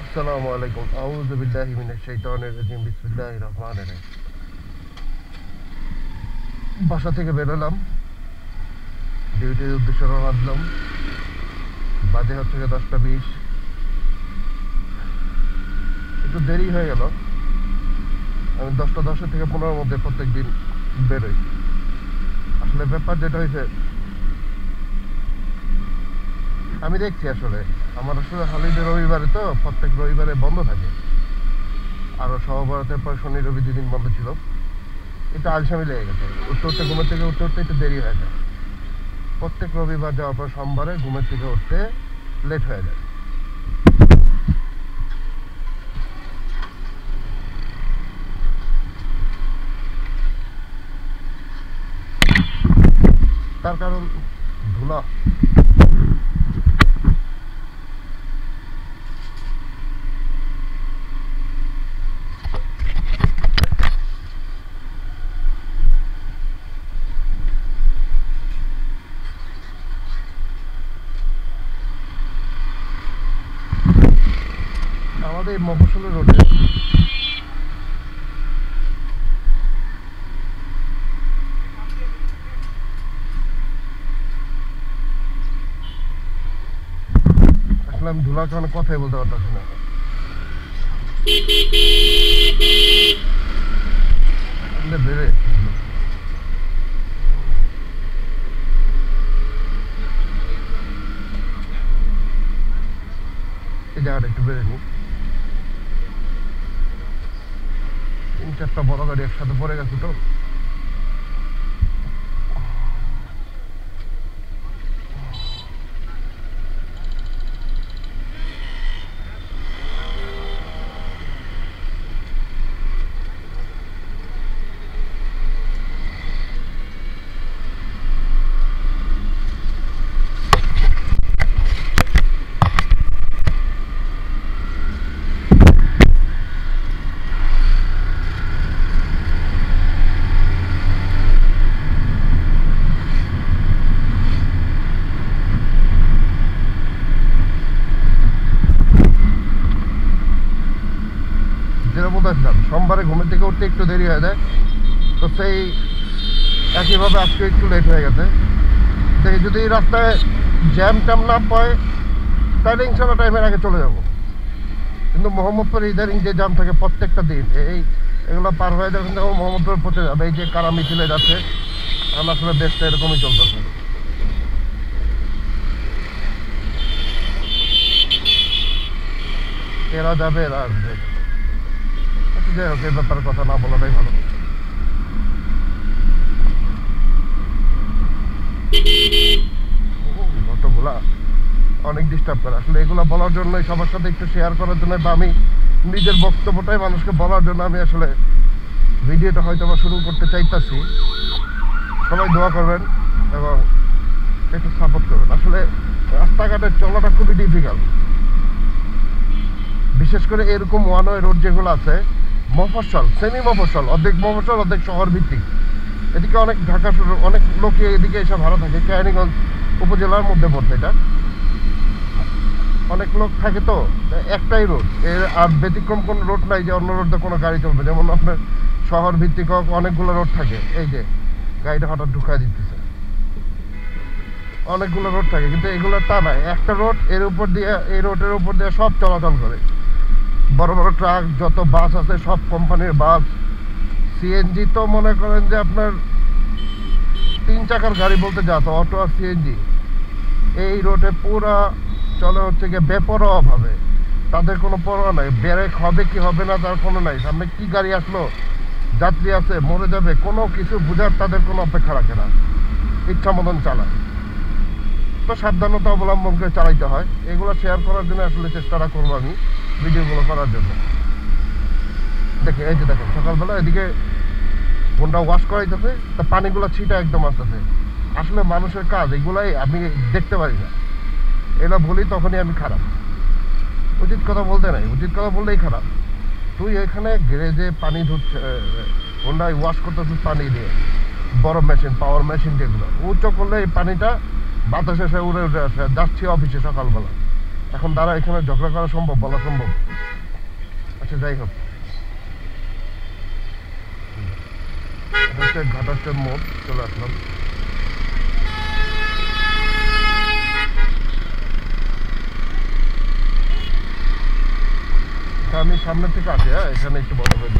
আসসালামু আলাইকুম। আউযু বিল্লাহি মিনাশ শাইতানির রাজিম। বিসমিল্লাহির রহমানির রহিম। বাসা থেকে বেরোলাম, ডিউটির উদ্দেশ্যে রওনা দিলাম। বাজে হচ্ছে 10টা 20। একটু দেরি হয়ে গেল। আমি 10টা 10 থেকে 15-এর মধ্যে প্রত্যেক দিন বেরোই। আসলে ব্যাপার যেটা হয়েছে, আমি দেখছি আসলে আমার আসলে হলিডে রবিবারে, তো প্রত্যেক রবিবারে বন্ধ থাকে। আরও সহবরাতের পর শনি রবি 2 দিন বন্ধ ছিল। এটা আলসামি লেগে গেছে। উঠতে উঠতে ঘুমের থেকে উঠতে একটু দেরি হয়ে যায়। প্রত্যেক রবিবার যাওয়ার পর সোমবারে ঘুমের থেকে উঠতে লেট হয়ে যায়। তার কারণ ধুলা। আমাদের এই মফস্বলের রোডে আসলে আমি ধুলার কারণে কথাই বলতে পারতেছি না। বেড়ে এই জায়গাটা একটু বেড়ে নি। 3-4টা বড় গাড়ি একসাথে পড়ে গেছে তো। যেটা বলতেছিলাম, সোমবারে ঘুমের থেকে উঠতে একটু দেরি হয়ে যায়, তো সেই একইভাবে আজকে একটু লেট হয়ে গেছে। তো যদি রাস্তায় জ্যাম ট্যাম না পায় তাহলে ইনশাল্লাহ টাইমের আগে চলে যাব। কিন্তু মোহাম্মদপুর ইদারিং যে জ্যাম থাকে প্রত্যেকটা দিন, এগুলো পার হয়ে যখন যাবো মোহাম্মদপুর পৌঁছে যাবে। এই যে কারা মিছিলে যাচ্ছে, আমার আসলে দেশটা এরকমই চলতেছে। এরা যাবে, এরা আসবে। যাই হোক, এই ব্যাপারে কথা না বলাটাই ভালো। অটোগুলা অনেক ডিস্টার্ব করে। আসলে এগুলো বলার জন্যই, সবার সাথে একটু শেয়ার করার জন্য, বা আমি নিজের বক্তব্যটাই মানুষকে বলার জন্য আমি আসলে ভিডিওটা হয়তো বা শুরু করতে চাইতেছি। সবাই দোয়া করবেন এবং একটু সাপোর্ট করবেন। আসলে রাস্তাঘাটের চলাটা খুবই ডিফিকাল্ট, বিশেষ করে এরকম ওয়ান ওয়ে রোড যেগুলো আছে, মফস্বল, সেমি মফস্বল, অর্ধেক মফস্বল অর্ধেক শহর ভিত্তিক। এদিকে অনেক ঢাকা অনেক লোকে এদিকে এসে ভাড়া থাকে। কেরানীগঞ্জ উপজেলার মধ্যে পড়ছে এটা। অনেক লোক থাকে, তো একটাই রোড, এর আর ব্যতিক্রম কোনো রোড নাই যে অন্য রোডে কোনো গাড়ি চলবে। যেমন আপনার শহর ভিত্তিক অনেকগুলো রোড থাকে। এই যে গাড়িটা হঠাৎ ঢুকায় দিতেছে, অনেকগুলো রোড থাকে, কিন্তু এগুলো তা নাই। একটা রোড, এর উপর দিয়ে, এই রোডের উপর দিয়ে সব চলাচল করে। বড় বড় ট্রাক, যত বাস আছে সব কোম্পানির বাস। সিএনজি তো মনে করেন যে আপনার 3 চাকার গাড়ি বলতে যা, তো অটো আর সিএনজি এই রোডে পুরা চলে হচ্ছে গিয়ে বেপরোয়াভাবে। তাদের কোনো পরোয়া নাই, ব্রেক হবে কি হবে না তার কোনো নাই। সামনে কি গাড়ি আসলো, যাত্রী আছে, মরে যাবে, কোনো কিছু বোঝার তাদের কোনো অপেক্ষা রাখে না, ইচ্ছা মতন চালায়। তো সাবধানতা অবলম্বন করে চালাইতে হয়। এগুলো শেয়ার করার জন্য আসলে চেষ্টাটা করবো আমি, ভিডিওগুলো করার জন্য। দেখে এই যে দেখেন, সকালবেলা এদিকে ফোনটা ওয়াশ করাইতেছে, তা পানিগুলো ছিটা একদম আসতেছে। আসলে মানুষের কাজ এগুলাই আমি দেখতে পারি না। এগুলো বলি তখনই আমি খারাপ। উচিত কথা বলতে নাই, উচিত কথা বললেই খারাপ। তুই এখানে গ্যারেজে পানি ধুচ্ছে, হোন্ডায় ওয়াশ করতেছিস পানি দিয়ে, বড় মেশিন, পাওয়ার মেশিন যেগুলো, উচ্চ করলে এই পানিটা বাতাসে এসে উড়ে উঠে আসে। যাচ্ছি অফিসে সকালবেলা, এখন দ্বারা এখানে ঝগড়া করা সম্ভব, বলা সম্ভব? আচ্ছা যাই হোক, এটা হচ্ছে ঘাটারচর মোড়, চলে আসলাম। আমি সামনে থেকে আসি, হ্যাঁ, এখানে একটু বড় হয়ে